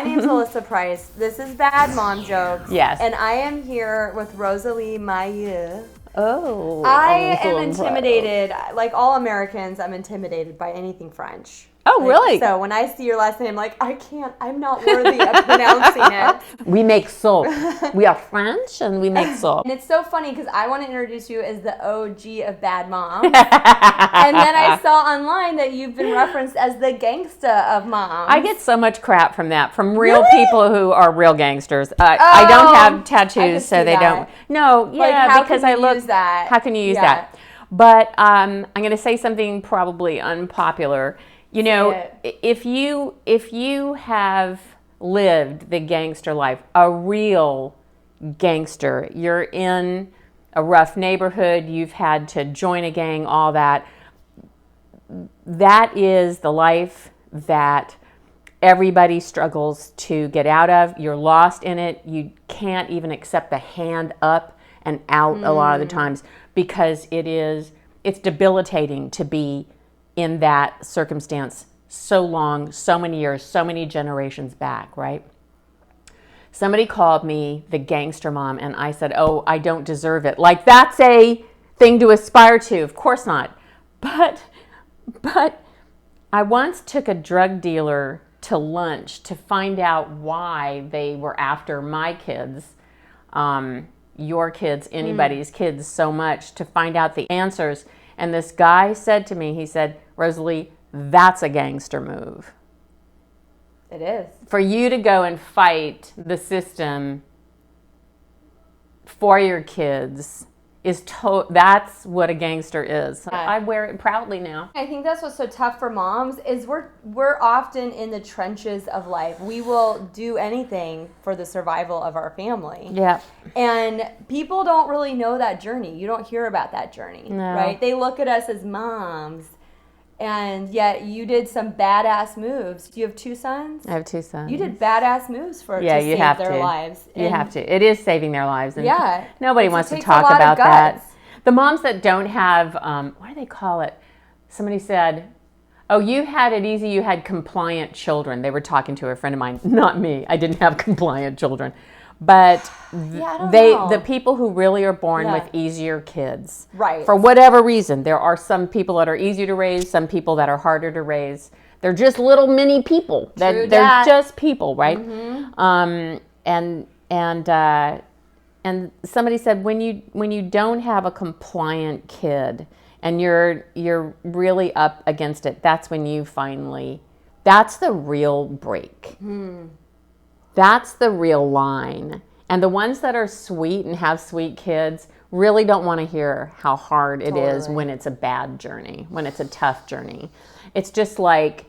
My name's Alyssa Price. This is Bad Mom Jokes. Yes. And I am here with Rosalee Mayeux. Oh. I am intimidated. Like all Americans, I'm intimidated by anything French. Oh, really? So when I see your last name, like, I'm not worthy of pronouncing it. We make soap. We are French and we make soap. And it's so funny because I want to introduce you as the OG of Bad Moms. And then I saw online that you've been referenced as the gangsta of moms. I get so much crap from that, from real people who are real gangsters. I don't have tattoos, so they don't. No, yeah, like, because I look. That? How can you use that? But I'm going to say something probably unpopular. You know, if you have lived the gangster life, a real gangster, you're in a rough neighborhood, you've had to join a gang, all that, that is the life that everybody struggles to get out of. You're lost in it. You can't even accept the hand up and out a lot of the times because it's debilitating to be in that circumstance so long, so many years, so many generations back, right? Somebody called me the gangster mom, and I said, oh, I don't deserve it. Like, that's a thing to aspire to. Of course not. But I once took a drug dealer to lunch to find out why they were after my kids, your kids, anybody's kids so much, to find out the answers. And this guy said to me, he said, Rosalee, that's a gangster move. It is. For you to go and fight the system for your kids that's what a gangster is. Yeah. I wear it proudly now. I think that's what's so tough for moms is we're often in the trenches of life. We will do anything for the survival of our family. Yeah. And people don't really know that journey. You don't hear about that journey, right? They look at us as moms. And yet you did some badass moves. Do you have two sons? I have two sons. You did badass moves to save their lives. You have to. It is saving their lives. And yeah. Nobody wants to talk about that. The moms that don't have, what do they call it? Somebody said, oh, you had it easy. You had compliant children. They were talking to a friend of mine. Not me. I didn't have compliant children. But the people who really are born with easier kids, right? For whatever reason, there are some people that are easier to raise, some people that are harder to raise. They're just little mini people. They're just people, right? Mm-hmm. And somebody said when you don't have a compliant kid and you're really up against it, that's when you that's the real break. That's the real line. And the ones that are sweet and have sweet kids really don't want to hear how hard it is when it's a bad journey, when it's a tough journey. It's just like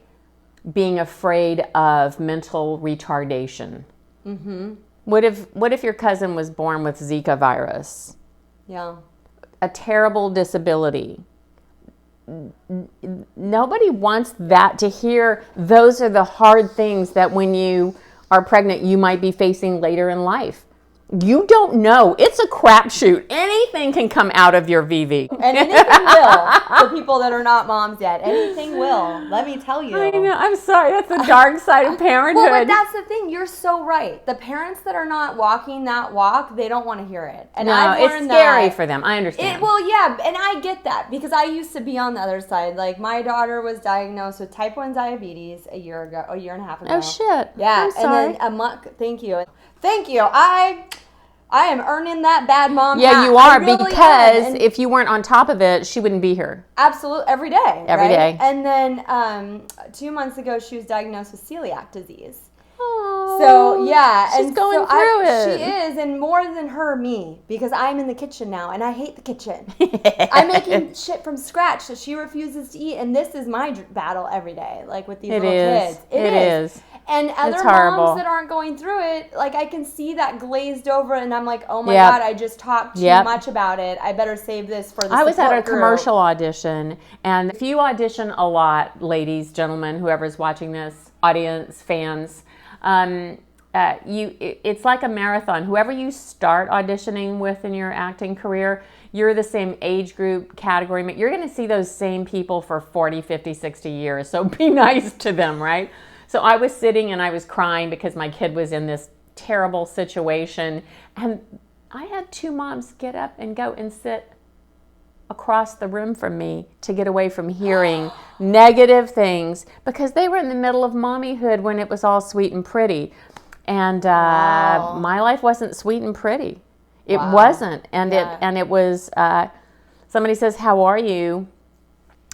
being afraid of mental retardation. Mm-hmm. What if your cousin was born with Zika virus? Yeah. A terrible disability. Nobody wants that to hear. Those are the hard things that when you are pregnant, you might be facing later in life. You don't know. It's a crapshoot. Anything can come out of your VV. And anything will. For people that are not moms yet, anything will. Let me tell you. I know. I'm sorry. That's the dark side of parenthood. Well, but that's the thing. You're so right. The parents that are not walking that walk, they don't want to hear it. And it's scary for them. I understand. Well, yeah, and I get that because I used to be on the other side. Like, my daughter was diagnosed with type 1 diabetes a year and a half ago. Oh, shit. Yeah. I'm sorry. And then a month. Thank you. I am earning that bad mom hat. Yeah, you are, really because if you weren't on top of it, she wouldn't be here. Absolutely. Every day. Every day. And then 2 months ago, she was diagnosed with celiac disease. Oh, so, yeah. She's going through it. She is, and more than her, me, because I'm in the kitchen now, and I hate the kitchen. I'm making shit from scratch that she refuses to eat, and this is my battle every day, like with these little kids. It is. And other moms that aren't going through it, like, I can see that glazed over, and I'm like, oh my God, I just talked too much about it. I better save this for the I was at a commercial audition, and if you audition a lot, ladies, gentlemen, whoever's watching this, audience, fans, it's like a marathon. Whoever you start auditioning with in your acting career, you're the same age group, category. You're going to see those same people for 40, 50, 60 years. So be nice to them, right? So I was sitting and I was crying because my kid was in this terrible situation. And I had 2 moms get up and go and sit across the room from me to get away from hearing negative things, because they were in the middle of mommyhood when it was all sweet and pretty. And my life wasn't sweet and pretty. It wasn't. And it was, somebody says, how are you?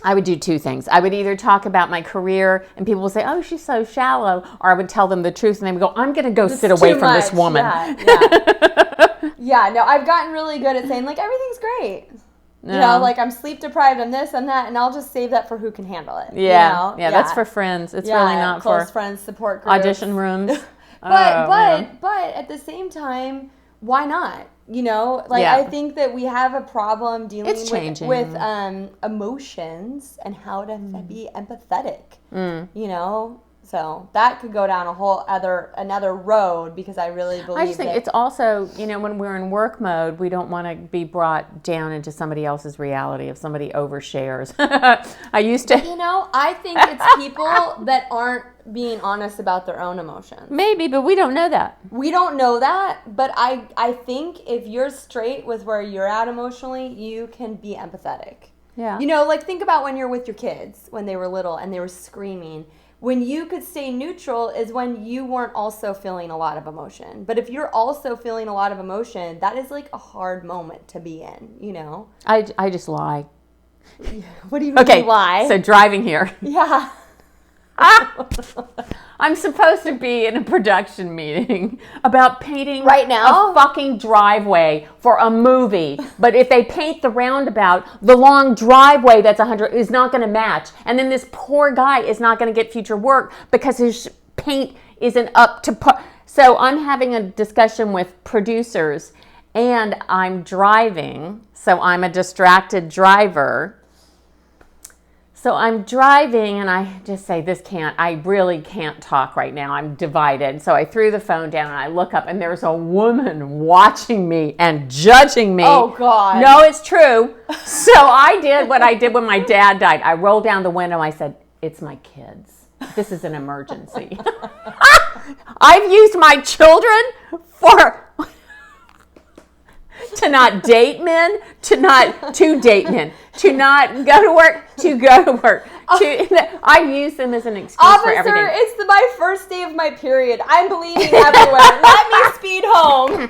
I would do 2 things. I would either talk about my career and people would say, oh, she's so shallow. Or I would tell them the truth and they would go, I'm going to go sit away from this woman. Yeah, no, I've gotten really good at saying, like, everything's great. No. You know, like, I'm sleep deprived, I'm this, I'm that, and I'll just save that for who can handle it. Yeah, you know? That's for friends. It's really not for close friends, support groups. Audition rooms. But at the same time, why not? You know, like, I think that we have a problem dealing with emotions and how to be empathetic. You know, so that could go down a whole another road, because I really believe. I just think it's also, you know, when we're in work mode, we don't want to be brought down into somebody else's reality if somebody overshares. I used to. You know, I think it's people that aren't being honest about their own emotions. Maybe, but we don't know that. We don't know that, but I think if you're straight with where you're at emotionally, you can be empathetic. Yeah. You know, like, think about when you're with your kids when they were little and they were screaming. When you could stay neutral is when you weren't also feeling a lot of emotion. But if you're also feeling a lot of emotion, that is like a hard moment to be in, you know? I just lie. What do you mean lie? So driving here. Yeah. I'm supposed to be in a production meeting about painting right now a fucking driveway for a movie. But if they paint the roundabout, the long driveway that's 100 is not going to match. And then this poor guy is not going to get future work because his paint isn't up to par. So I'm having a discussion with producers, and I'm driving, so I'm a distracted driver. So I'm driving and I just say, I really can't talk right now. I'm divided. So I threw the phone down and I look up and there's a woman watching me and judging me. Oh, God. No, it's true. So I did what I did when my dad died. I rolled down the window. I said, it's my kids. This is an emergency. I've used my children to not date men, to date men, to not go to work, to go to work. I use them as an excuse for everything. Officer, it's my first day of my period. I'm bleeding everywhere. Let me speed home.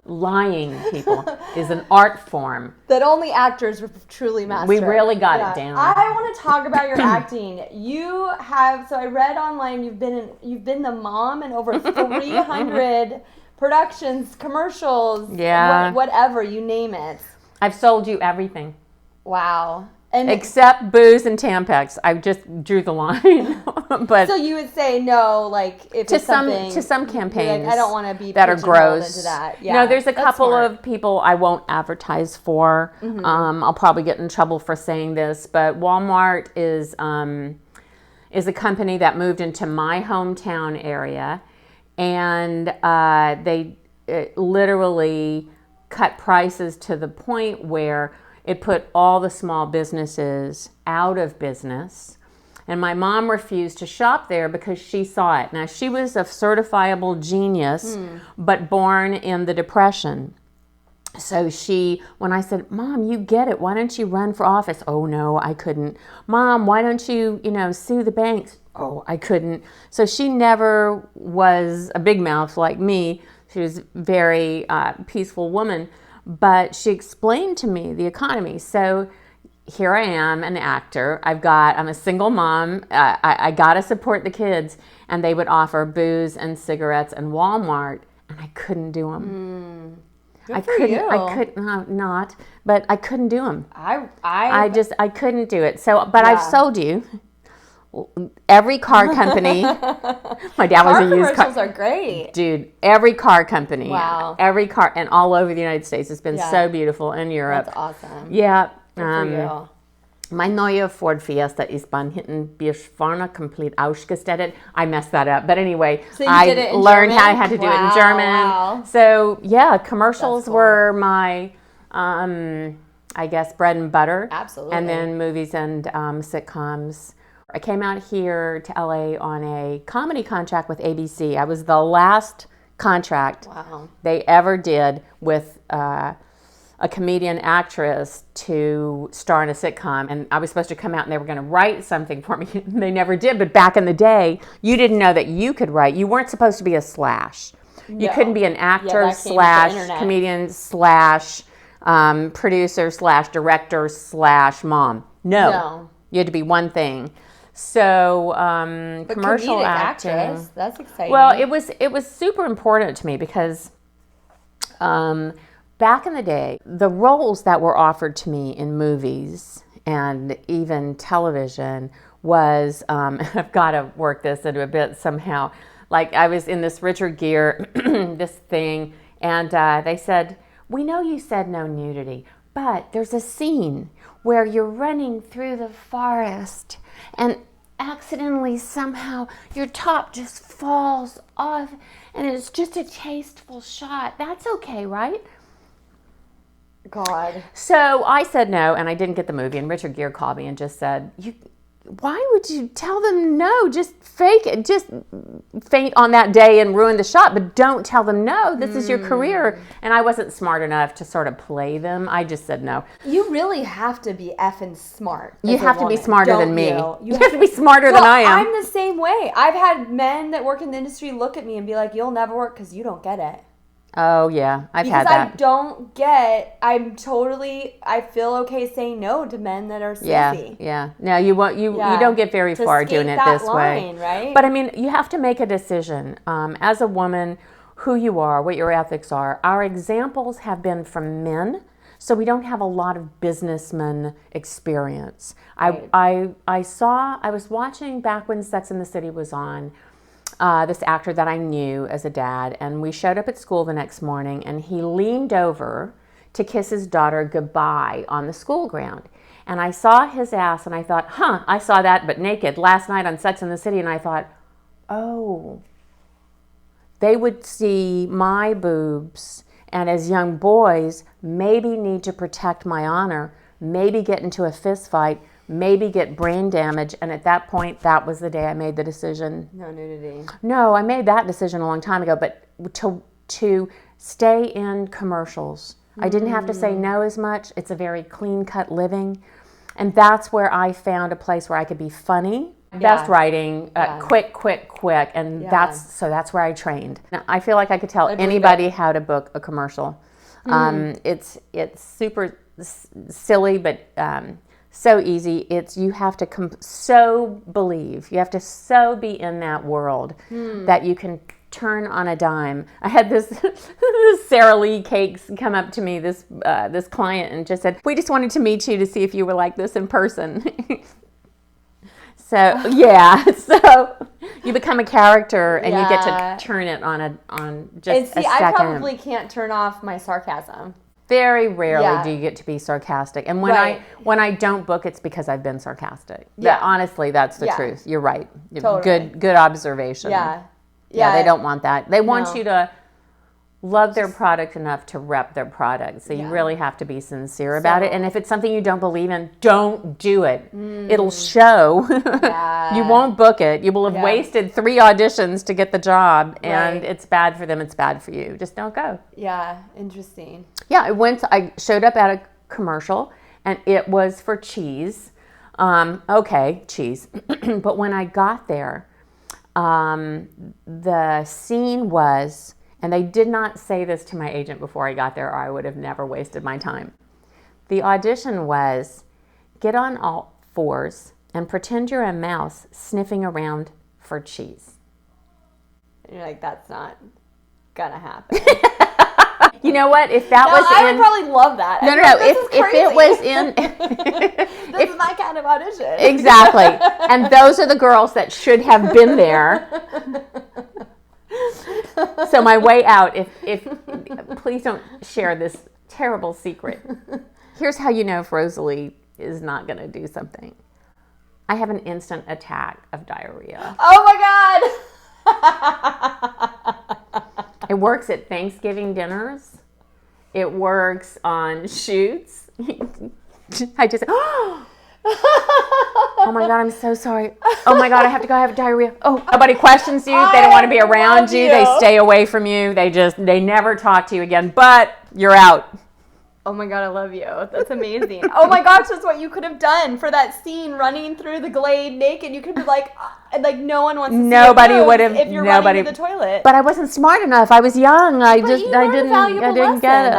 Lying, people, is an art form that only actors truly master. We really got it down. I want to talk about your acting. You have, so I read online, you've been the mom in over 300 productions, commercials, whatever, you name it. I've sold you everything. Wow. Except booze and Tampax. I just drew the line. But so you would say no, like, if to it's something, to some campaigns, like, I don't want to be that are gross. Into that. Yeah, no, there's a couple of people I won't advertise for. Mm-hmm. I'll probably get in trouble for saying this, but Walmart is a company that moved into my hometown area. And they literally cut prices to the point where it put all the small businesses out of business. And my mom refused to shop there because she saw it. Now, she was a certifiable genius, but born in the Depression. So when I said, Mom, you get it. Why don't you run for office? Oh, no, I couldn't. Mom, why don't you, sue the banks? Oh, I couldn't. So she never was a big mouth like me. She was a very peaceful woman. But she explained to me the economy. So here I am, an actor. I'm a single mom. I got to support the kids. And they would offer booze and cigarettes and Walmart. And I couldn't do them. I couldn't not, but I couldn't do them. I couldn't do it. So, but I've sold you every car company. My dad was a used car. Commercials are great, dude. Every car company, every car, and all over the United States. It's been so beautiful in Europe. That's awesome. Yeah. Good for you. Mein neue Ford Fiesta ist beim hinten vorne komplett ausgestattet. I messed that up. But anyway, I learned how I had to do it in German. Wow. So, commercials were my, I guess, bread and butter. Absolutely. And then movies and sitcoms. I came out here to LA on a comedy contract with ABC. I was the last contract they ever did with a comedian actress to star in a sitcom. And I was supposed to come out and they were going to write something for me. They never did. But back in the day, you didn't know that you could write. You weren't supposed to be a slash. You couldn't be an actor slash comedian slash producer slash director slash mom. No. You had to be one thing. So commercial acting. Actress, that's exciting. Well, it was super important to me because back in the day, the roles that were offered to me in movies and even television was I've got to work this into a bit somehow. Like I was in this Richard Gere this thing, and they said, "We know you said no nudity, but there's a scene where you're running through the forest and accidentally somehow your top just falls off and it's just a tasteful shot. That's okay, right?" God. So I said no, and I didn't get the movie, and Richard Gere called me and just said, why would you tell them no? Just fake it. Just faint on that day and ruin the shot, but don't tell them no. This is your career. And I wasn't smart enough to sort of play them. I just said no. You really have to be effing smart. You have to be smarter than me. You have to be smarter than I am. I'm the same way. I've had men that work in the industry look at me and be like, "You'll never work because you don't get it." Oh, yeah. I've had that. Because I don't get, I feel okay saying no to men that are sleazy. Yeah. No, you don't get very far doing it this way. Right? But I mean, you have to make a decision. As a woman, who you are, what your ethics are. Our examples have been from men, so we don't have a lot of businessman experience. Right. I was watching back when Sex and the City was on, this actor that I knew as a dad, and we showed up at school the next morning, and he leaned over to kiss his daughter goodbye on the school ground. And I saw his ass, and I thought, I saw that, but naked, last night on Sex and the City, and I thought, oh, they would see my boobs, and as young boys, maybe need to protect my honor, maybe get into a fist fight, maybe get brain damage. And at that point, that was the day I made the decision. No nudity. No, I made that decision a long time ago, but to stay in commercials. I didn't have to say no as much. It's a very clean-cut living. And that's where I found a place where I could be funny, best writing, quick. And that's where I trained. Now, I feel like I could tell anybody how to book a commercial. It's super silly, but so easy. You have to so believe. You have to so be in that world that you can turn on a dime. I had this Sara Lee Cakes come up to me, this client, and just said, "We just wanted to meet you to see if you were like this in person." So you become a character and you get to turn it on just a second. I probably can't turn off my sarcasm. Very rarely do you get to be sarcastic. And when I don't book, it's because I've been sarcastic. Yeah. Honestly, that's the truth. You're right. Totally. Good observation. Yeah, they don't want that. They want you to love their product enough to rep their product. So you really have to be sincere about it. And if it's something you don't believe in, don't do it. It'll show. You won't book it. You will have wasted 3 auditions to get the job, and it's bad for them. It's bad for you. Just don't go. Yeah, interesting. Yeah, I showed up at a commercial, and it was for cheese. Cheese. But when I got there, the scene was, and they did not say this to my agent before I got there, or I would have never wasted my time. The audition was, get on all fours and pretend you're a mouse sniffing around for cheese. And you're like, that's not gonna happen. You know what? If that was I would probably love that. No. If it was in, this is my kind of audition. Exactly. And those are the girls that should have been there. So my way out, if please don't share this terrible secret. Here's how you know if Rosalee is not going to do something. I have an instant attack of diarrhea. Oh my God. It works at Thanksgiving dinners. It works on shoots. I just, Oh my God, I'm so sorry. Oh my God, I have to go have diarrhea. Oh, nobody questions you. They don't want to be around you. They stay away from you. They never talk to you again, but you're out. Oh my God, I love you. That's amazing. Oh my gosh, that's what you could have done for that scene running through the glade naked. You could be like no one wants to see nobody would have. If you're running to the toilet. But I wasn't smart enough. I was young. I didn't get it.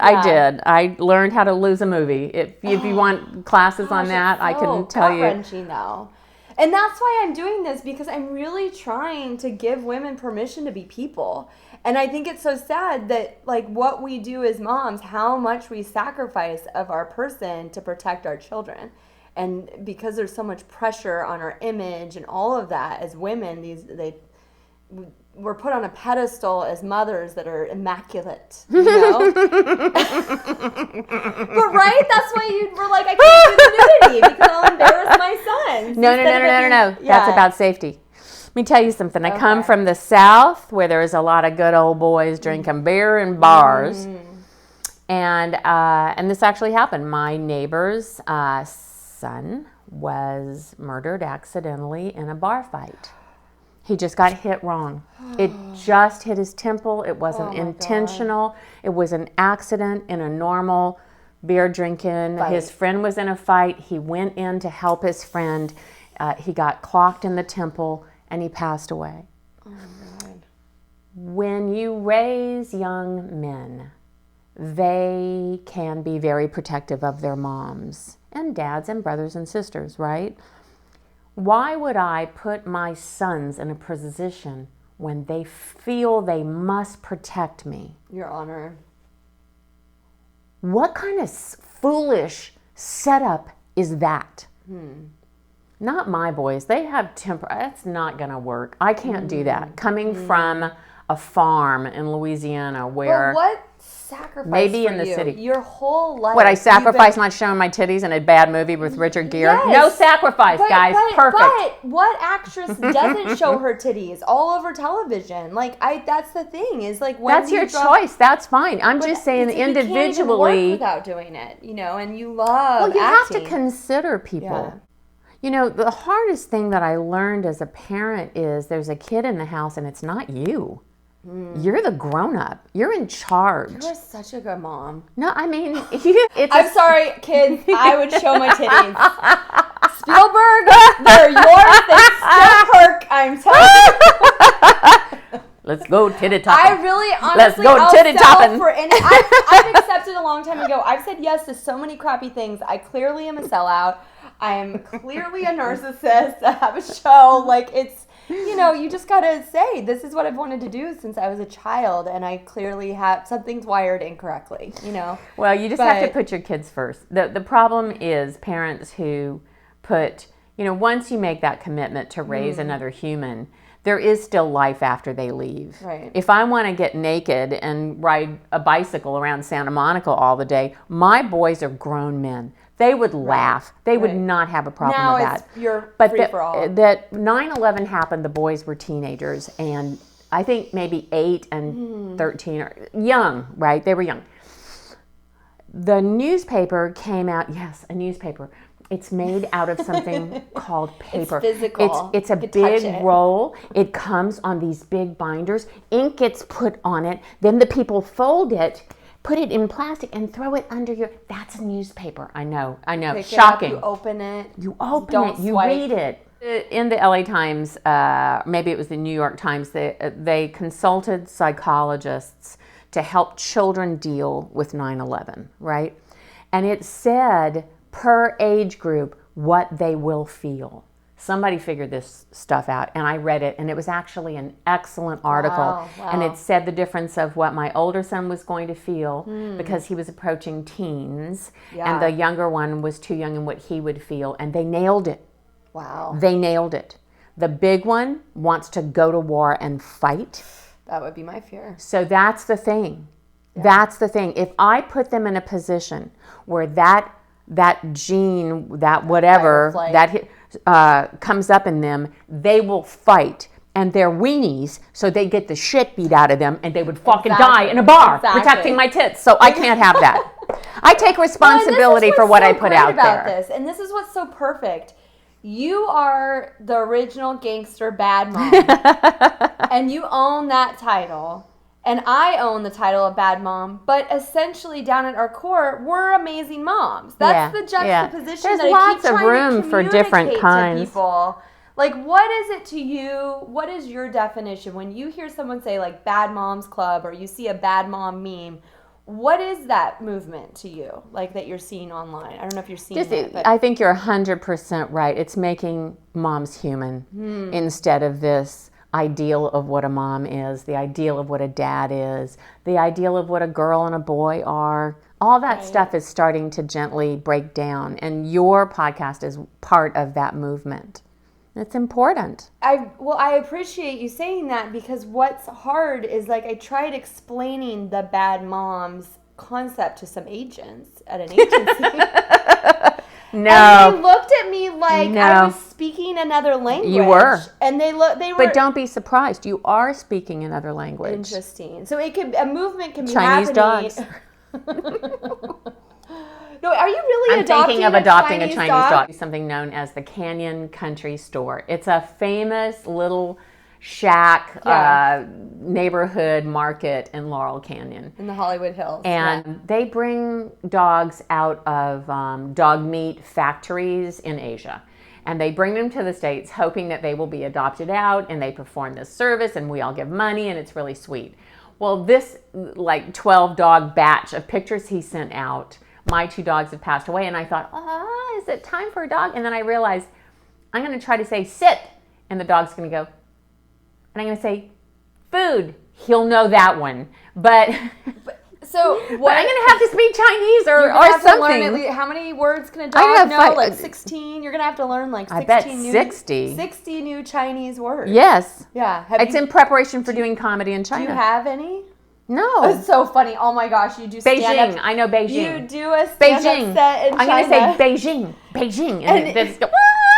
I did. I learned how to lose a movie. If you want classes on that, I can tell you. Gut-wrenching though. And that's why I'm doing this, because I'm really trying to give women permission to be people. And I think it's so sad that, like, what we do as moms, how much we sacrifice of our person to protect our children. And because there's so much pressure on our image and all of that as women, we're put on a pedestal as mothers that are immaculate, you know? But right? That's why you were like, I can't do the nudity because I'll embarrass my sons. No. Yeah. That's about safety. Let me tell you something. I come from the South where there's a lot of good old boys drinking beer in bars. And this actually happened. My neighbor's son was murdered accidentally in a bar fight. He just got hit wrong. It just hit his temple. It wasn't intentional. It was an accident in a normal beer drinking. Fight. His friend was in a fight. He went in to help his friend. He got clocked in the temple and he passed away. Oh my God. When you raise young men, they can be very protective of their moms and dads and brothers and sisters, right? Why would I put my sons in a position when they feel they must protect me? Your Honor. What kind of foolish setup is that? Not my boys. They have temper. That's not going to work. I can't do that. Coming from a farm in Louisiana where... But what sacrifice maybe for in the you? city. Your whole life. What, I sacrificed not showing my titties in a bad movie with Richard Gere? Yes. No sacrifice, guys. Perfect. But what actress doesn't show her titties all over television? Like, that's the thing. Is like when that's your choice. That's fine. I'm just saying individually. You can't even work without doing it, you know. And you love. Well, you acting. have to consider people. Yeah. You know, the hardest thing that I learned as a parent is there's a kid in the house and it's not you. You're the grown-up. You're in charge. You're such a good mom. No, I mean, I'm sorry, kids. I would show my titties. Spielberg, they're yours. They still perk. I'm telling you. Let's go titty topping. I really, honestly, I'll settle for any. I've accepted a long time ago. I've said yes to so many crappy things. I clearly am a sellout. I am clearly a narcissist. I have a show. Like, it's, you know, you just got to say, this is what I've wanted to do since I was a child, and I clearly have, something's wired incorrectly, you know? Well, you just have to put your kids first. The problem is parents who put, you know, once you make that commitment to raise another human, there is still life after they leave. Right. If I want to get naked and ride a bicycle around Santa Monica all the day, my boys are grown men. They would laugh. They would not have a problem with that. You're but free for all. That 9/11 happened, the boys were teenagers, and I think maybe 8 and 13, or young, right? They were young. The newspaper came out, yes, a newspaper. It's made out of something called paper. It's physical. It's a big roll. It comes on these big binders. Ink gets put on it. Then the people fold it, put it in plastic, and throw it under your... That's a newspaper. I know. Pick Shocking. It up, you open it. You open it. You read it. In the LA Times, maybe it was the New York Times, they consulted psychologists to help children deal with 9/11, right? And it said per age group what they will feel. Somebody figured this stuff out, and I read it, and it was actually an excellent article. Wow. And it said the difference of what my older son was going to feel because he was approaching teens, and the younger one was too young and what he would feel, and they nailed it. Wow. They nailed it. The big one wants to go to war and fight. That would be my fear. So that's the thing. Yeah. That's the thing. If I put them in a position where that gene, that whatever, comes up in them, they will fight. And they're weenies, so they get the shit beat out of them, and they would fucking die in a bar protecting my tits. So I can't have that. I take responsibility for what I put out there. This, and this is what's so perfect. You are the original gangster bad mom, and you own that title. And I own the title of bad mom, but essentially down at our core, we're amazing moms. That's the juxtaposition There's that lots I keep of room for different kinds. To people. Like, what is it to you? What is your definition when you hear someone say like Bad Moms Club or you see a bad mom meme? What is that movement to you, like that you're seeing online? I don't know if you're seeing it. But... I think you're 100% right. It's making moms human instead of this ideal of what a mom is, the ideal of what a dad is, the ideal of what a girl and a boy are. All that stuff is starting to gently break down, and your podcast is part of that movement. It's important. I appreciate you saying that, because what's hard is, like, I tried explaining the bad moms concept to some agents at an agency. No. And they looked at me like I was speaking another language. You were. And they were. But don't be surprised. You are speaking another language. Interesting. So a movement can be Chinese happening. dogs. No, are you really I'm thinking of adopting a Chinese dog? Something known as the Canyon Country Store. It's a famous little shack neighborhood market in Laurel Canyon. In the Hollywood Hills. And they bring dogs out of dog meat factories in Asia. And they bring them to the States hoping that they will be adopted out, and they perform this service and we all give money, and it's really sweet. Well, this like 12 dog batch of pictures he sent out, my 2 dogs have passed away, and I thought, is it time for a dog? And then I realized I'm going to try to say sit, and the dog's going to go, and I'm going to say food. He'll know that one. But so what? I'm going to have to speak Chinese or something. How many words can a dog know? Like 16? You're going to have to learn like 16 I bet 60 new Chinese words. Yes. Yeah. It's in preparation for doing comedy in China. Do you have any? No. It's so funny. Oh my gosh, you do stand-up. Beijing. I know Beijing. You do a stand-up set in China. I'm going to say Beijing. Beijing.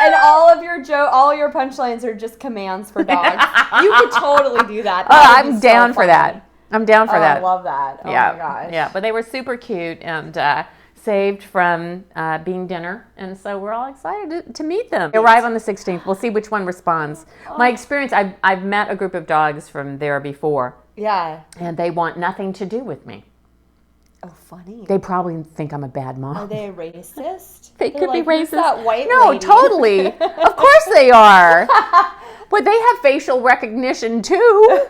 And all of your all your punchlines are just commands for dogs. You could totally do that. I'm down for that. I'm down for that. I love that. Oh my gosh. Yeah, but they were super cute and saved from being dinner. And so we're all excited to meet them. They arrive on the 16th. We'll see which one responds. My experience, I've met a group of dogs from there before. Yeah. And they want nothing to do with me. Oh, funny. They probably think I'm a bad mom. Are they racist? They could be racist. That white no, lady? Totally. Of course they are. But they have facial recognition too.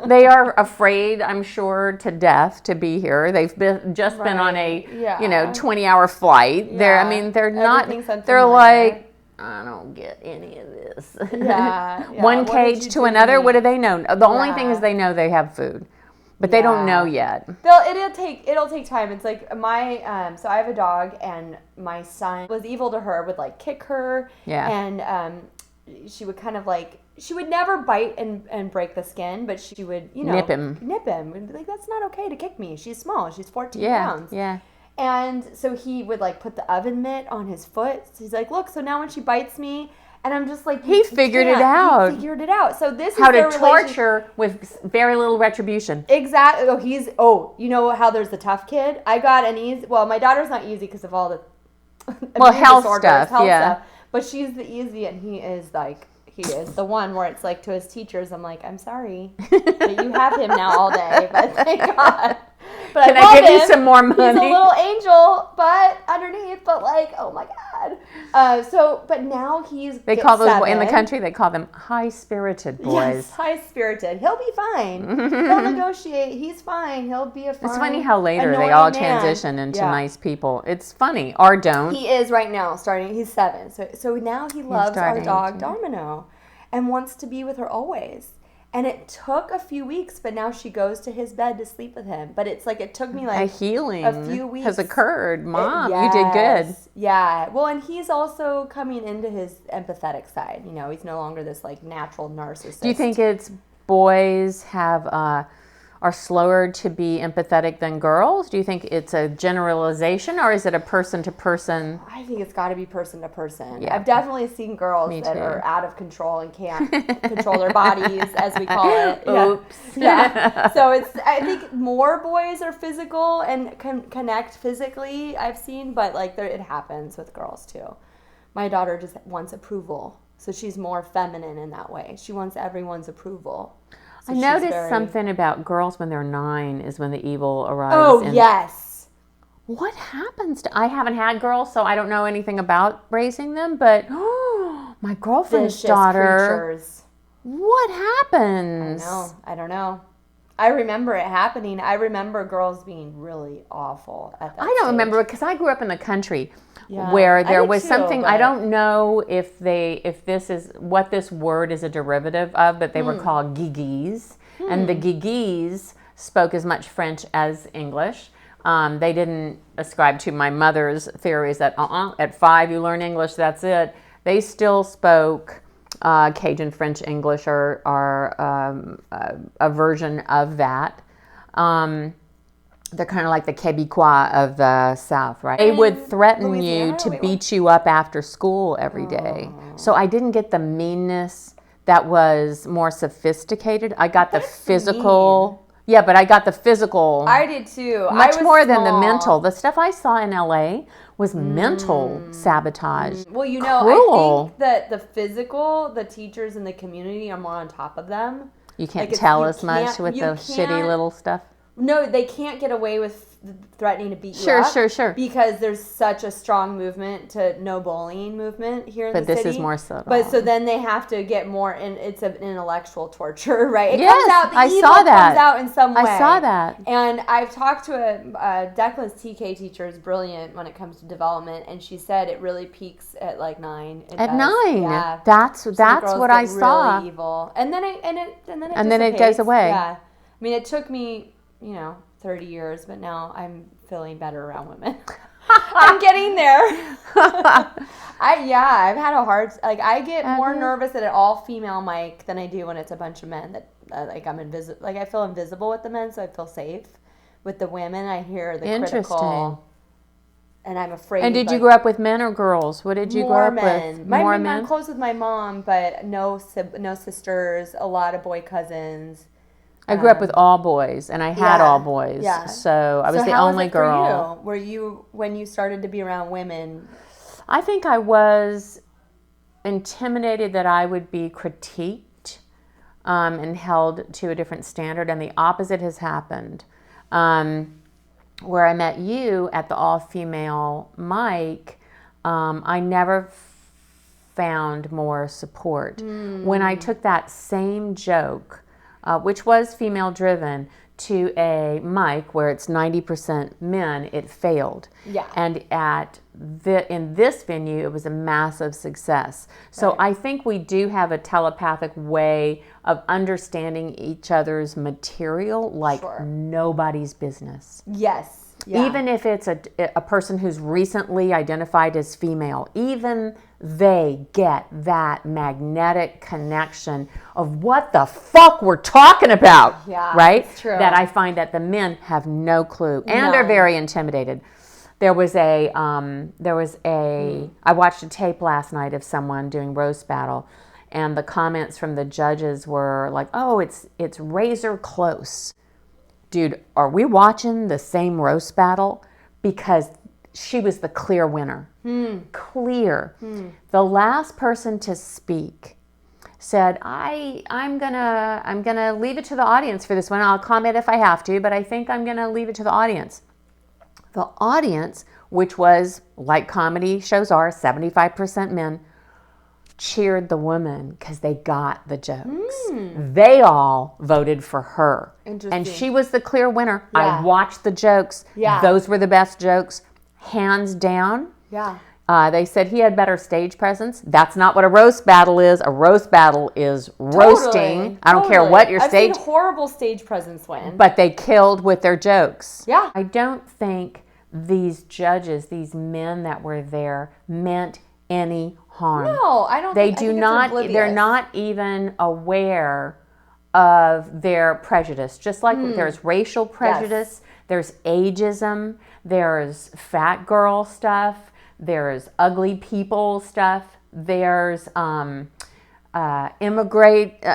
They are afraid, I'm sure, to death to be here. They've just been on a 20-hour flight. Yeah. They're not. They're like, I don't get any of this. Yeah. One cage to another. What do they know? The only thing is they know they have food, but they don't know yet. It'll take time. It's like my so I have a dog, and my son was evil to her, would like kick her. Yeah. And she would kind of like, she would never bite and break the skin, but she would nip him. And be like, that's not okay to kick me. She's small. She's 14 pounds. Yeah. And so he would like put the oven mitt on his foot. So he's like, look, so now when she bites me, and I'm just like, he figured it out. He figured it out. So this is how to torture with very little retribution. Exactly. You know how there's the tough kid? I got an easy. Well, my daughter's not easy because of all the health stuff. But she's the easy, and he is the one where it's like to his teachers, I'm like, I'm sorry that you have him now all day, but thank God. But Can I give you some more money? He's a little angel, but underneath, but like, oh my God. But now They call those in the country. They call them high-spirited boys. Yes, high-spirited. He'll be fine. He'll negotiate. He's fine. He'll be a fine. It's funny how later they all transition into nice people. It's funny, or don't. He is right now starting. He's 7, so now he loves our dog Domino, and wants to be with her always. And it took a few weeks, but now she goes to his bed to sleep with him. But it's like it took me like a healing a few weeks has occurred. Mom, you did good. Yeah. Well, and he's also coming into his empathetic side. He's no longer this like natural narcissist. Do you think it's boys have are slower to be empathetic than girls? Do you think it's a generalization, or is it a person to person? I think it's got to be person to person. Yeah. I've definitely seen girls that are out of control and can't control their bodies, as we call it. Oops. Yeah. So I think more boys are physical and can connect physically, I've seen, but like it happens with girls too. My daughter just wants approval, so she's more feminine in that way. She wants everyone's approval. So I noticed something about girls when they're 9 is when the evil arrives. Oh, yes. What happens to... I haven't had girls, so I don't know anything about raising them, but my girlfriend's daughter... Creatures. What happens? I don't know. I remember it happening. I remember girls being really awful at that I don't remember, because I grew up in the country where there was something, I don't know if this is what this word is a derivative of, but they were called gigis. And the gigis spoke as much French as English. They didn't ascribe to my mother's theories that at 5 you learn English, that's it. They still spoke Cajun French English or a version of that. They're kind of like the Québécois of the South, right? They would threaten you to beat you up after school every day. So I didn't get the meanness that was more sophisticated. I got the physical. Yeah, but I got the physical. I did too. Much more than the mental. The stuff I saw in LA was mental sabotage. Well, you know, I think that the physical, the teachers in the community are more on top of them. You can't tell as much with the shitty little stuff. No, they can't get away with threatening to beat you up. Sure. Because there's such a strong movement to no bullying movement here in the city. But this is more subtle. But so then they have to get more, and it's an intellectual torture, right? It yes, comes out, the I evil saw that. comes out in some way. I saw that. And I've talked to Declan's TK teacher is brilliant when it comes to development, and she said it really peaks at like 9. At 9? Yeah. That's what I saw. Really evil. And then it goes away. Yeah. I mean, it took me 30 years, but now I'm feeling better around women. I'm getting there. I've had a hard, I get more nervous at an all-female mic than I do when it's a bunch of men that, I'm invisible. I feel invisible with the men, so I feel safe. With the women, I hear the critical, and I'm afraid. And did you grow up with men or girls? What did you grow up with? More men? I'm close with my mom, but no sisters, a lot of boy cousins. I grew up with all boys, and I had all boys. Yeah. So I was the only girl. Were you, when you started to be around women? I think I was intimidated that I would be critiqued and held to a different standard, and the opposite has happened. Where I met you at the all-female mic, I never found more support. When I took that same joke, which was female-driven, to a mic where it's 90% men, it failed. Yeah. And in this venue, it was a massive success. So I think we do have a telepathic way of understanding each other's material like nobody's business. Yes. Yeah. Even if it's a person who's recently identified as female, even they get that magnetic connection of what the fuck we're talking about, right? That's true. That I find that the men have no clue and are very intimidated. I watched a tape last night of someone doing roast battle, and the comments from the judges were like, "Oh, it's razor close." Dude, are we watching the same roast battle? Because she was the clear winner. Clear. The last person to speak said, I'm gonna leave it to the audience for this one. I'll comment if I have to, but I think I'm gonna leave it to the audience. The audience, which was, like comedy shows are, 75% men, cheered the woman because they got the jokes. They all voted for her. And she was the clear winner. I watched the jokes. Those were the best jokes, hands down. They said he had better stage presence. That's not what a roast battle is. A roast battle is roasting. I don't care what your stage. I've seen horrible stage presence win. But they killed with their jokes. Yeah. I don't think these judges, these men that were there, meant any harm. No, I don't. They're not even aware of their prejudice. Just like there's racial prejudice, there's ageism, there's fat girl stuff, there's ugly people stuff, there's immigrants,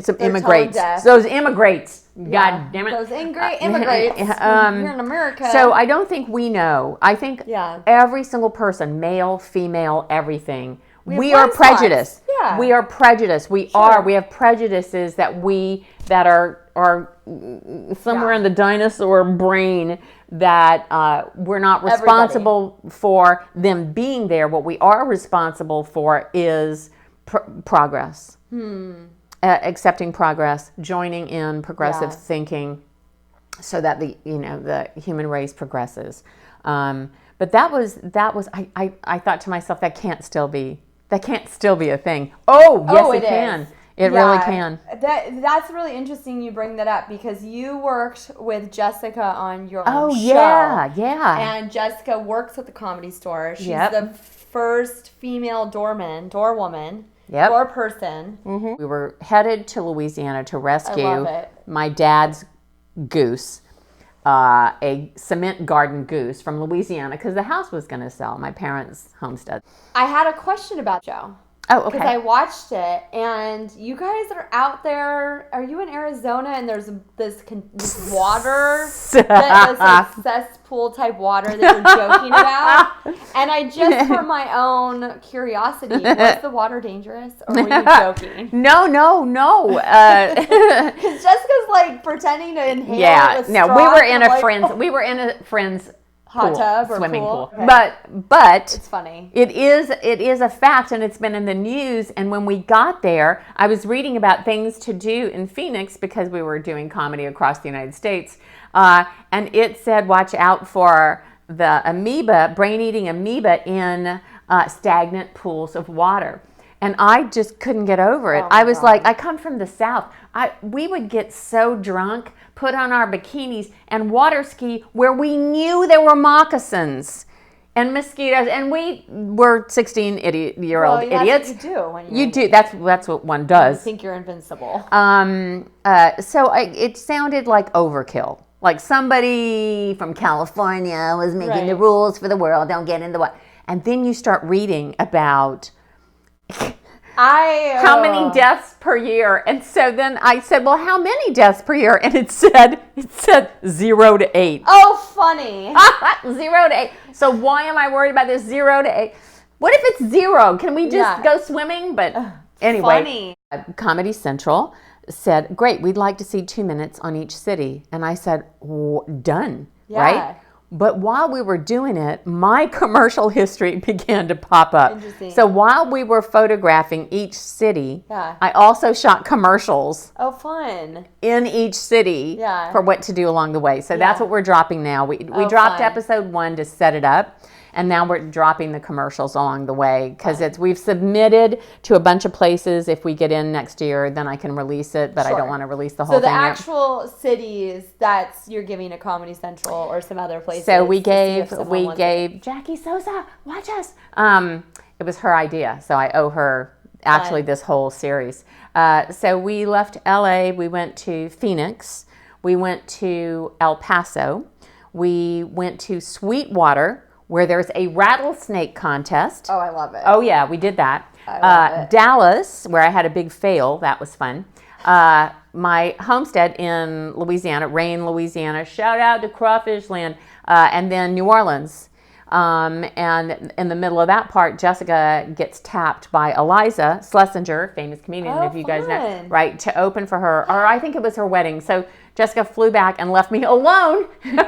some immigrants. Those immigrants. God damn it. Those immigrants. Here in America. So I don't think we know. I think every single person, male, female, everything, we are prejudiced. Yeah. We are prejudiced. We have prejudices that are somewhere in the dinosaur brain that we're not responsible for them being there. What we are responsible for is progress. Accepting progress, joining in progressive thinking, so that the human race progresses. But that was I thought to myself, that can't still be a thing. Oh yes, it can. It really can. That's really interesting you bring that up, because you worked with Jessica on your own show. Yeah. And Jessica works at the Comedy Store. She's the first female doorwoman. Door person. We were headed to Louisiana to rescue my dad's goose, a cement garden goose from Louisiana, because the house was going to sell, my parents' homestead. I had a question about Joe. Oh, okay. Because I watched it, and you guys are out there. Are you in Arizona? And there's this water, this like cesspool type water that you're joking about. And I just, for my own curiosity, was the water dangerous, or were you joking? No. Because Jessica's like pretending to inhale. Yeah, it with no, straws, we were in a friend's hot tub or swimming pool. Okay. But it's funny. It is a fact, and it's been in the news. And when we got there, I was reading about things to do in Phoenix, because we were doing comedy across the United States, and it said, watch out for the brain-eating amoeba in stagnant pools of water. And I just couldn't get over it. I was like, I come from the South. We would get so drunk, put on our bikinis, and water ski where we knew there were moccasins and mosquitoes, and we were 16-year-old idiots. That's what you do when you do. That's what one does. You think you're invincible. So it sounded like overkill. Like somebody from California was making the rules for the world. Don't get in the water. And then you start reading about how many deaths per year, and so then I said, well, how many deaths per year? And it said 0 to 8. Oh, funny. 0 to 8. So why am I worried about this 0 to 8? What if it's 0? Can we just go swimming? But anyway, funny. Comedy Central said, great, we'd like to see 2 minutes on each city. And I said, done, right? But while we were doing it, my commercial history began to pop up. Interesting. So while we were photographing each city, I also shot commercials. Oh, fun. In each city for what to do along the way. So that's what we're dropping now. We dropped episode 1 to set it up. And now we're dropping the commercials along the way, because we've submitted to a bunch of places. If we get in next year, then I can release it, but I don't want to release the whole thing. So the actual cities you're giving to Comedy Central or some other places. So we gave Jackie Sosa, watch us. It was her idea, so I owe her actually this whole series. So we left LA, we went to Phoenix, we went to El Paso, we went to Sweetwater, where there's a rattlesnake contest. Oh, I love it. Oh, yeah, we did that. I love it. Dallas, where I had a big fail. That was fun. My homestead in Louisiana, Rayne, Louisiana. Shout out to Crawfish Land. And then New Orleans. And in the middle of that part, Jessica gets tapped by Eliza Schlesinger, famous comedian, if you guys know, right, to open for her. Or I think it was her wedding. So Jessica flew back and left me alone.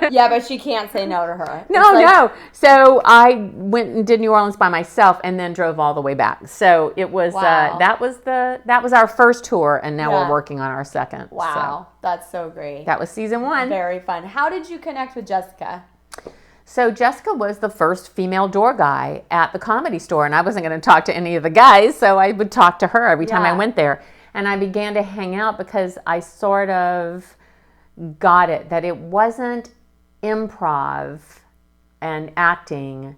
Yeah, but she can't say no to her. No. So I went and did New Orleans by myself, and then drove all the way back. So it was that was our first tour, and now we're working on our second. Wow, that's so great. That was season 1. Very fun. How did you connect with Jessica? So Jessica was the first female door guy at the Comedy Store, and I wasn't going to talk to any of the guys, so I would talk to her every time I went there. And I began to hang out because I sort of got it, that it wasn't improv and acting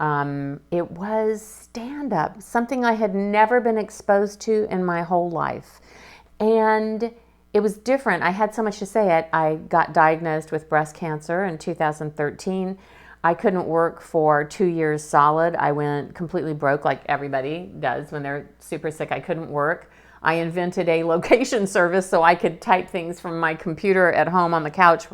It was stand-up, something I had never been exposed to in my whole life. And it was different. I had so much to say. I got diagnosed with breast cancer in 2013. I couldn't work for 2 years solid. I went completely broke, like everybody does when they're super sick. I couldn't work. I invented a location service so I could type things from my computer at home on the couch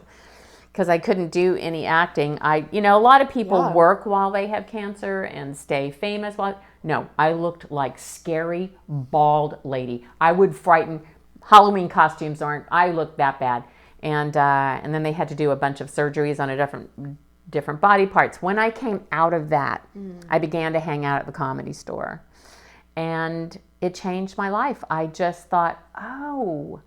because I couldn't do any acting. A lot of people work while they have cancer and stay famous. No, I looked like scary, bald lady. I would frighten. Halloween costumes I looked that bad. And then they had to do a bunch of surgeries on different body parts. When I came out of that, I began to hang out at the Comedy Store. And it changed my life. I just thought, oh,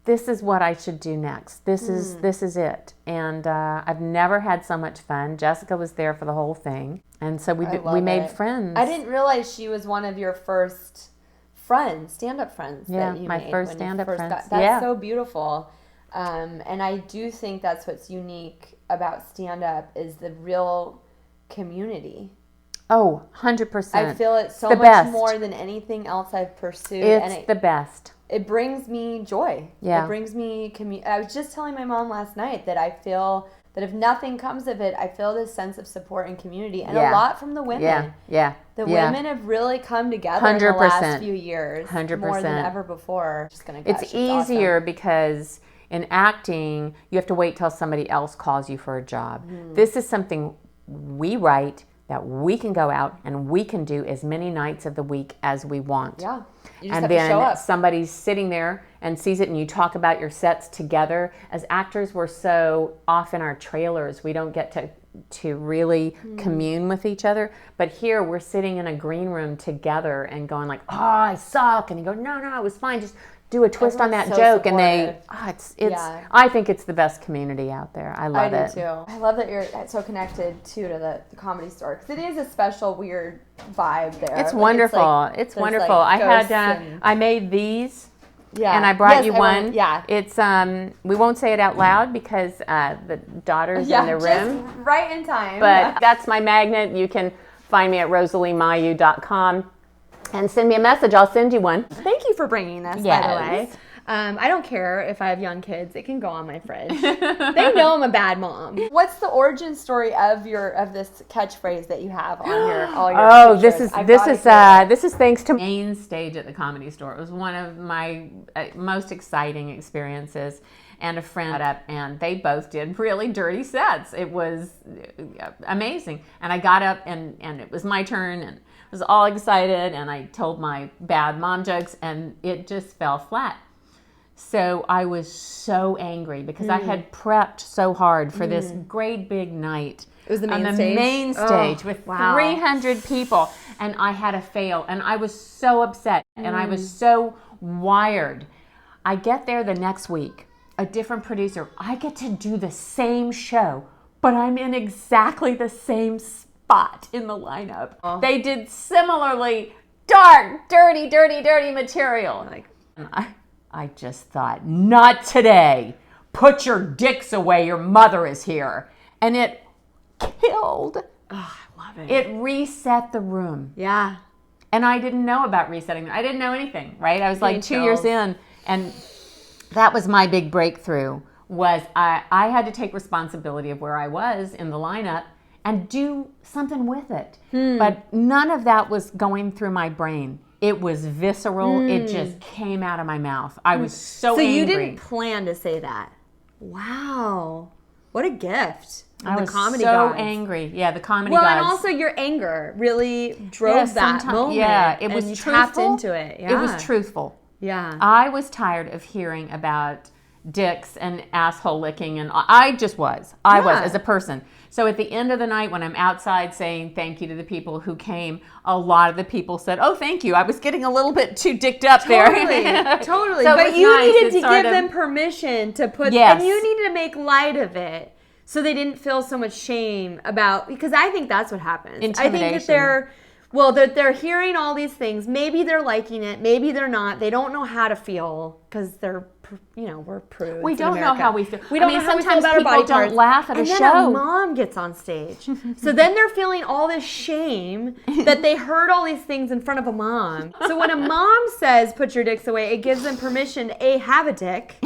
this is what I should do next. This is it. And I've never had so much fun. Jessica was there for the whole thing. And so we made friends. I didn't realize she was one of your first friends, stand-up friends that you made. Yeah, my first stand-up friends. That's so beautiful. And I do think that's what's unique about stand-up is the real community. Oh, 100%. I feel it so much more than anything else I've pursued. It's the best. It brings me joy. Yeah. It brings me I was just telling my mom last night that I feel that if nothing comes of it, I feel this sense of support and community. And a lot from the women. Yeah. The women have really come together 100%. In the last few years. 100%. More than ever before. It's easier because in acting, you have to wait till somebody else calls you for a job. This is something we write that we can go out and we can do as many nights of the week as we want. Yeah. You just and have then to show up. Somebody's sitting there and sees it and you talk about your sets together. As actors, we're so off in our trailers. We don't get to really commune with each other. But here we're sitting in a green room together and going like, oh, I suck. And you go, no, it was fine. Just do a twist on that joke. Supportive. And I think it's the best community out there. I love it. I do too. I love that you're so connected too to the Comedy Store because it is a special weird vibe there. It's wonderful. It's wonderful. I made these. Yeah. And I brought you one. Yeah. It's we won't say it out loud because the daughter's in the room. Just right in time. But that's my magnet. You can find me at RosaleeMayeux.com. And send me a message. I'll send you one. Thank you for bringing this, by the way. I don't care if I have young kids. It can go on my fridge. They know I'm a bad mom. What's the origin story of this catchphrase that you have on all your pictures? This is thanks to main stage at the Comedy Store. It was one of my most exciting experiences. And a friend got up, and they both did really dirty sets. It was amazing. And I got up, and it was my turn, and I was all excited, and I told my bad mom jokes, and it just fell flat. So I was so angry because I had prepped so hard for this great big night. It was the main on stage? The main stage with 300 people, and I had a fail, and I was so upset, and I was so wired. I get there the next week. A different producer. I get to do the same show, but I'm in exactly the same spot in the lineup. Oh. They did similarly dark, dirty material. I just thought, not today. Put your dicks away. Your mother is here. And it killed. Oh, I love it. It reset the room. Yeah. And I didn't know about resetting. I didn't know anything, right? I was like 2 years in, and that was my big breakthrough, was I had to take responsibility of where I was in the lineup and do something with it. But none of that was going through my brain. It was visceral. It just came out of my mouth. I was so angry. So you didn't plan to say that. Wow. What a gift. I was comedy so gods. Angry. Yeah, the comedy gods. Well, and also your anger really drove that moment. Yeah, it was and you truthful. tapped into it. Yeah. It was truthful. Yeah. I was tired of hearing about dicks and asshole licking, and I just was. I was as a person. So at the end of the night, when I'm outside saying thank you to the people who came, a lot of the people said, "Oh, thank you. I was getting a little bit too dicked up there." Totally. So but you needed to give them permission to put, and you needed to make light of it, so they didn't feel so much shame about. Because I think that's what happens. Intimidation. I think that they're hearing all these things. Maybe they're liking it. Maybe they're not. They don't know how to feel. because they're, we're prudes. We don't know how we feel. We don't know how we feel about our body parts. Don't laugh at a show. And then a mom gets on stage. So then they're feeling all this shame that they heard all these things in front of a mom. So when a mom says, put your dicks away, it gives them permission to A, have a dick,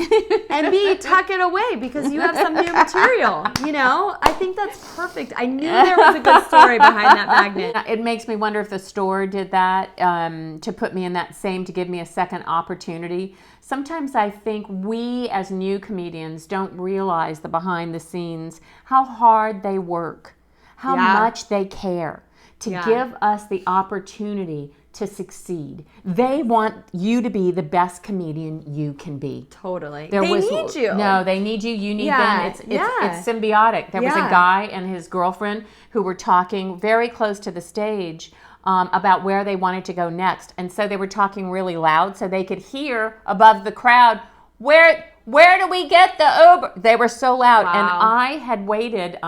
and B, tuck it away because you have some new material. I think that's perfect. I knew there was a good story behind that magnet. It makes me wonder if the store did that to put me in that to give me a second opportunity. Sometimes I think we as new comedians don't realize the behind the scenes, how hard they work, how much they care to give us the opportunity to succeed. They want you to be the best comedian you can be. Totally. They need you. No, they need you. You need them. It's symbiotic. There was a guy and his girlfriend who were talking very close to the stage about where they wanted to go next. And so they were talking really loud so they could hear above the crowd, where do we get the Uber? They were so loud. Wow. And I had waited,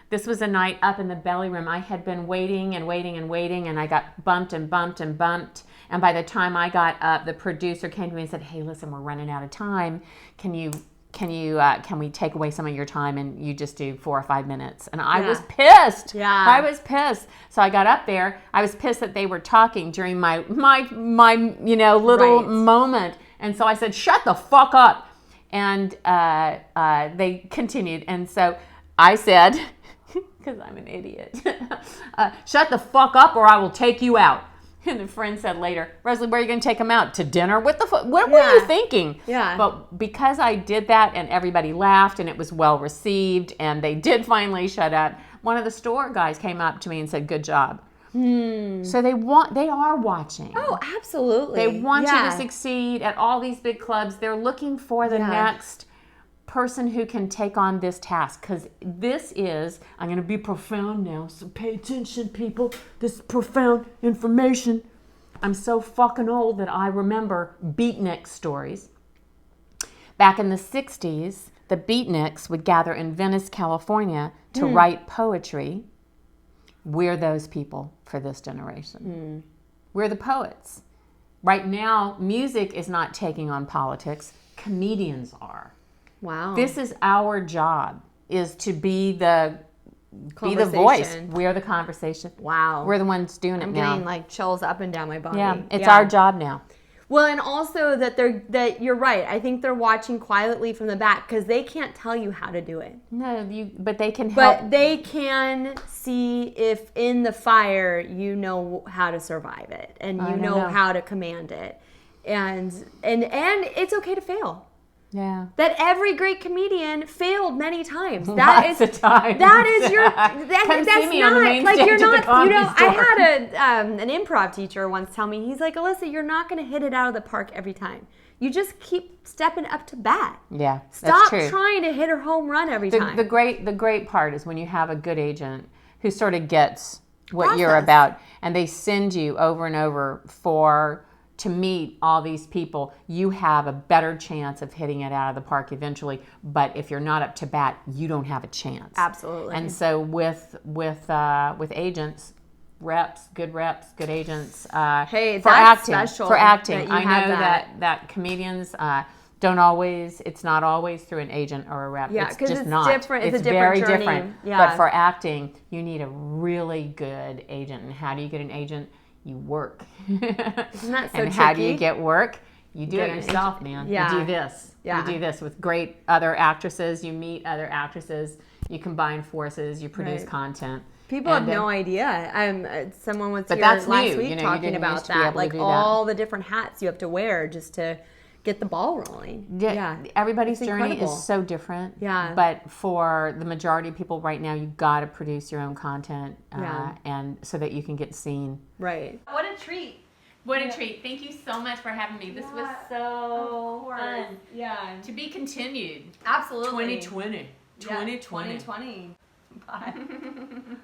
this was a night up in the belly room. I had been waiting and waiting and waiting, and I got bumped and bumped and bumped. And by the time I got up, the producer came to me and said, hey, listen, we're running out of time. Can we take away some of your time and you just do 4 or 5 minutes? And I was pissed. Yeah. I was pissed. So I got up there. I was pissed that they were talking during my little moment. And so I said, shut the fuck up. And they continued. And so I said, because I'm an idiot, shut the fuck up or I will take you out. And the friend said later, Rosalee, where are you going to take him out? To dinner? What were you thinking? Yeah. But because I did that and everybody laughed and it was well received and they did finally shut up, one of the store guys came up to me and said, good job. So they are watching. Oh, absolutely. They want you to succeed at all these big clubs. They're looking for the next person who can take on this task, because this is, I'm going to be profound now, so pay attention, people. This is profound information. I'm so fucking old that I remember beatnik stories. Back in the 60s, the beatniks would gather in Venice, California to write poetry. We're those people for this generation. We're the poets. Right now, music is not taking on politics. Comedians are. Wow. This is our job, is to be the voice. We're the conversation. Wow. We're the ones doing it now. I'm getting chills up and down my body. Yeah, it's our job now. Well, and also that you're right. I think they're watching quietly from the back because they can't tell you how to do it. No, but they can help. But they can see if in the fire you know how to survive it and you know how to command it. And it's okay to fail. Yeah. That every great comedian failed many times. Lots of times. That is your. Come that's see me not on the main like stage you're of the not. Comedy Store. I had an improv teacher once tell me, he's like, Alyssa, you're not going to hit it out of the park every time. You just keep stepping up to bat. Yeah, Stop that's true. trying to hit a home run every time. The great part is when you have a good agent who sort of gets what you're about, and they send you over and over to meet all these people. You have a better chance of hitting it out of the park eventually. But if you're not up to bat, you don't have a chance. Absolutely. And so with agents, good agents. Hey, for that's acting, special. For acting, I know that comedians don't always. It's not always through an agent or a rep. Yeah, because it's not different. It's a very different journey. different. Yeah. But for acting, you need a really good agent. And how do you get an agent? You work. Isn't that so and tricky? How do you get work? You do it yourself, man. Yeah. You do this. Yeah. You do this with great other actresses. You meet other actresses. You combine forces. You produce content. People have no idea. Someone was here last week talking about that. Like all the different hats you have to wear just to get the ball rolling. Yeah. Everybody's journey is so different. Yeah. But for the majority of people right now, you've got to produce your own content and so that you can get seen. Right. What a treat. What a treat. Thank you so much for having me. This was so fun. Yeah. To be continued. Absolutely. 2020. 2020. 2020. Bye.